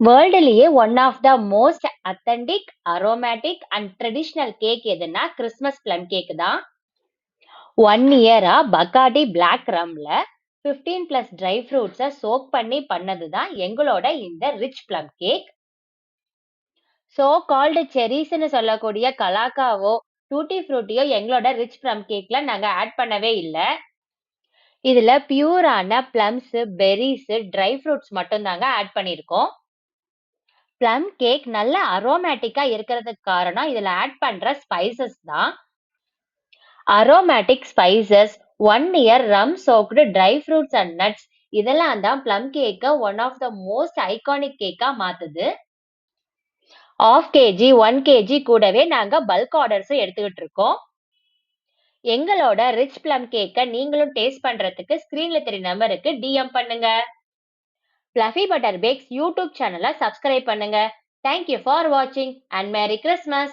வேர்ல்டுலயே one of the most authentic, aromatic and traditional cake எதுன்னா Christmas plum cake தான். 1 இயரா Bacardi black ரம்ல 15+ dry ஃப்ரூட்ஸை சோக் பண்ணி பண்ணது தான் எங்களோட இந்த rich plum cake. So called செரிஸ்ன்னு சொல்லக்கூடிய கலாக்காவோ டூட்டி ஃப்ரூட்டியோ எங்களோட ரிச் பிளம் கேக்ல நாங்க ஆட் பண்ணவே இல்லை. இதுல பியூரான பிளம்ஸ், பெர்ரிஸ், ட்ரை ஃப்ரூட்ஸ் மட்டும் தாங்க ஆட் பண்ணியிருக்கோம். பிளம் கேக் நல்ல அரோமேட்டிக்கா இருக்கிறதுக்கு காரணம் இதுல ஆட் பண்ற ஸ்பைசஸ் தான். Aromatic spices, 1 year rum soaked dry fruits and nuts இதெல்லாம் தான் பிளம் கேக்க one of the most iconic கேக்கா மாத்துது. 1/2 kg 1 kg கூடவே நாங்க பல்க் ஆர்டர்ஸும் எடுத்துக்கிட்டு இருக்கோம். எங்களோட ரிச் பிளம் கேக்க நீங்களும் டேஸ்ட் பண்றதுக்கு ஸ்கிரீன்ல தெரிய நம்பருக்கு டிஎம் பண்ணுங்க. Fluffy Butter Bakes யூடியூப் சேனலை சப்ஸ்கிரைப் பண்ணுங்க. Thank you for watching and Merry Christmas!